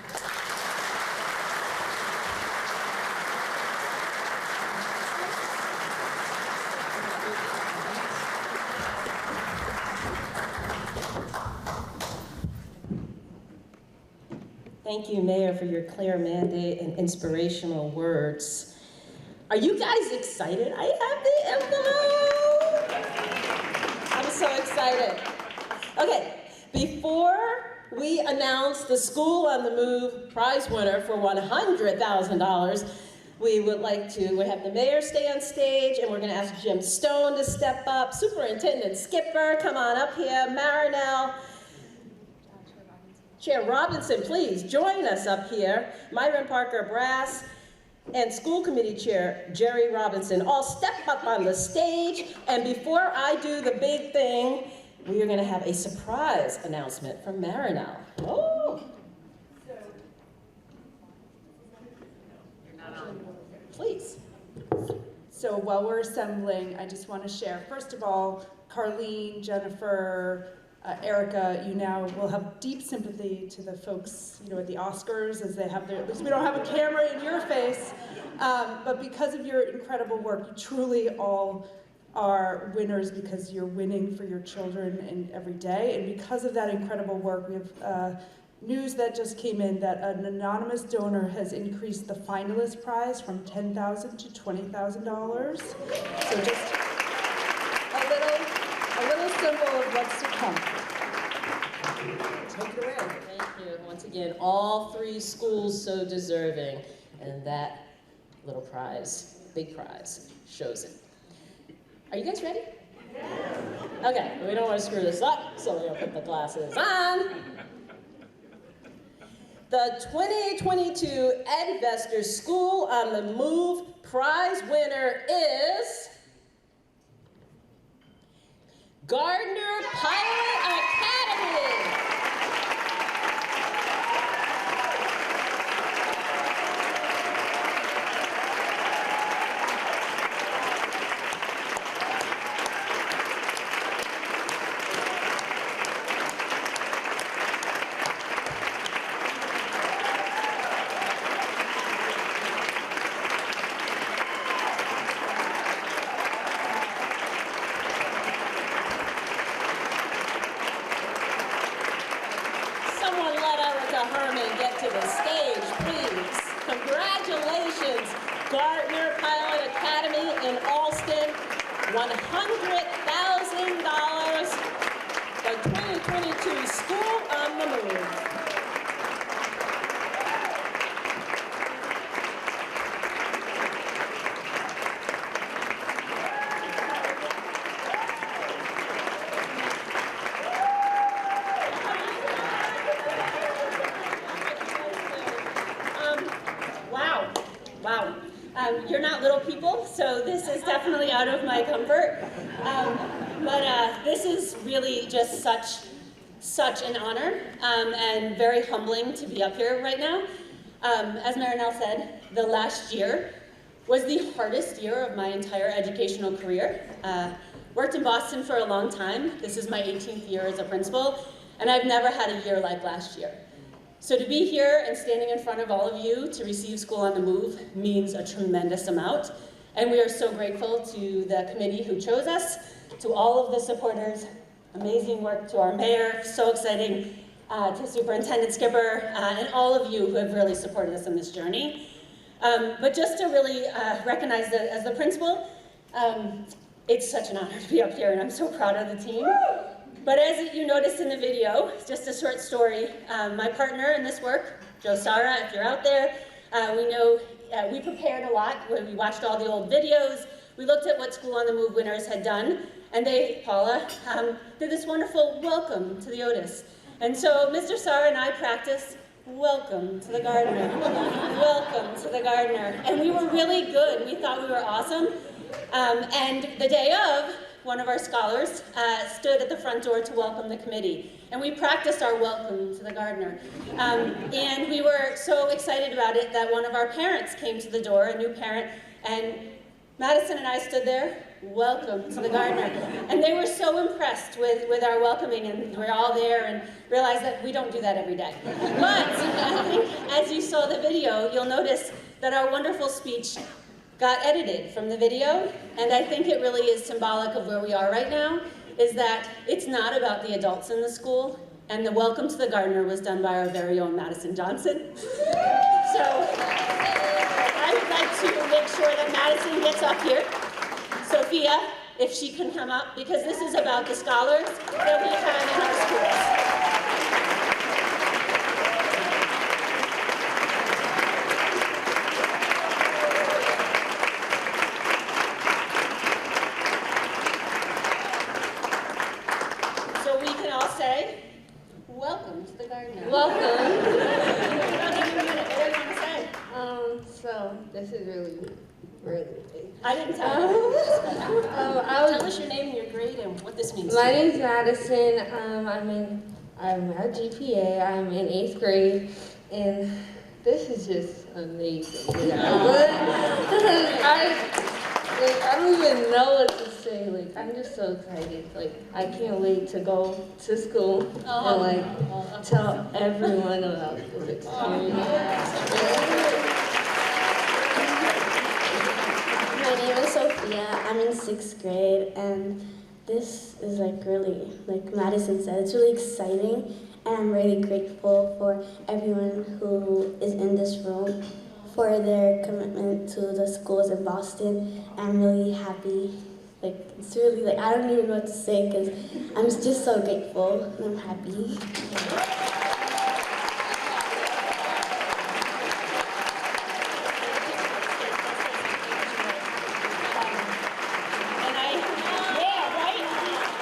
Thank you, Mayor, for your clear mandate and inspirational words. Are you guys excited? I have the envelope. I'm so excited. Okay, before we announce the School on the Move prize winner for $100,000, we would have the mayor stay on stage, and we're going to ask Jim Stone to step up, Superintendent Skipper, come on up here, Marinelle, Chair Robinson, please join us up here. Myron Parker Brass and School Committee Chair Jerry Robinson all step up on the stage. And before I do the big thing, we are going to have a surprise announcement from Marinelle. Oh. Please. So while we're assembling, I just want to share, first of all, Carlene, Jennifer, Erica, you now will have deep sympathy to the folks, at the Oscars, as they have at least we don't have a camera in your face, but because of your incredible work, you truly all are winners because you're winning for your children in every day, and because of that incredible work, we have news that just came in that an anonymous donor has increased the finalist prize from $10,000 to $20,000. So just a little symbol of what's to come. Take it away. Thank you. Once again, all three schools so deserving, and that little prize, big prize, shows it. Are you guys ready? Yeah. Okay, we don't want to screw this up, so we're going to put the glasses on. The 2022 Edvestors School on the Move prize winner is Gardner Pilot Academy. Get to the stage, please. Congratulations, Gardner Pilot Academy in Alston, $100,000, the 2022 School on the Move. Wow. You're not little people, so this is definitely out of my comfort. But this is really just such an honor and very humbling to be up here right now. As Marinelle said, the last year was the hardest year of my entire educational career. Worked in Boston for a long time. This is my 18th year as a principal, and I've never had a year like last year. So to be here and standing in front of all of you to receive School on the Move means a tremendous amount. And we are so grateful to the committee who chose us, to all of the supporters, amazing work to our mayor, so exciting, to Superintendent Skipper, and all of you who have really supported us in this journey. But just to really recognize that as the principal, it's such an honor to be up here, and I'm so proud of the team. But as you noticed in the video, just a short story, my partner in this work, Joe Sara, if you're out there, we know we prepared a lot. We watched all the old videos. We looked at what School on the Move winners had done, and they, Paula, did this wonderful welcome to the Otis. And so Mr. Sara and I practiced, welcome to the Gardner, welcome to the Gardner. And we were really good. We thought we were awesome. And the day of, one of our scholars stood at the front door to welcome the committee. And we practiced our welcome to the Gardner. And we were so excited about it that one of our parents came to the door, a new parent, and Madison and I stood there, welcome to the Gardner. And they were so impressed with our welcoming, and we're all there and realized that we don't do that every day. But I think as you saw the video, you'll notice that our wonderful speech got edited from the video, and I think it really is symbolic of where we are right now, is that it's not about the adults in the school, and the welcome to the Gardner was done by our very own Madison Johnson. So I would like to make sure that Madison gets up here. Sophia, if she can come up, because this is about the scholars that we have in our schools. Welcome to the Gardner. Welcome. So this is really big. I didn't tell you. Tell us your name and your grade and what this means. My name's Madison. I'm at GPA. I'm in 8th grade, and this is just amazing. I don't even know what to say. I'm just so excited. I can't wait to go to school and tell everyone about this experience. My name is Sophia. I'm in 6th grade, and this is really, like Madison said, it's really exciting, and I'm really grateful for everyone who is in this room for their commitment to the schools in Boston. I'm really happy. It's really, I don't even know what to say because I'm just so grateful and I'm happy.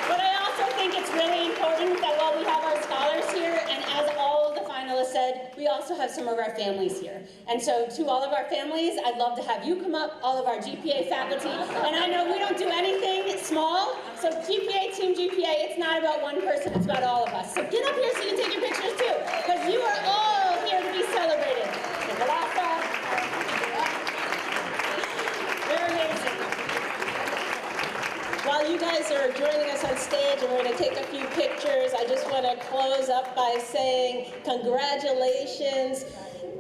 But I also think it's really important that while we have our scholars here, and as all of the finalists said, we also have some of our families here. And so to all of our families, I'd love to have you come up, all of our GPA faculty. And I know we don't do anything small, so GPA, Team GPA, it's not about one person, it's about all of us. So get up here so you can take your pictures too, because you are all here to be celebrated. They're amazing. While you guys are joining us on stage and we're going to take a few pictures, I just want to close up by saying congratulations.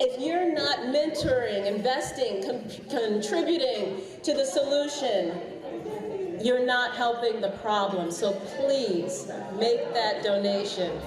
If you're not mentoring, investing, contributing to the solution, you're not helping the problem. So please make that donation.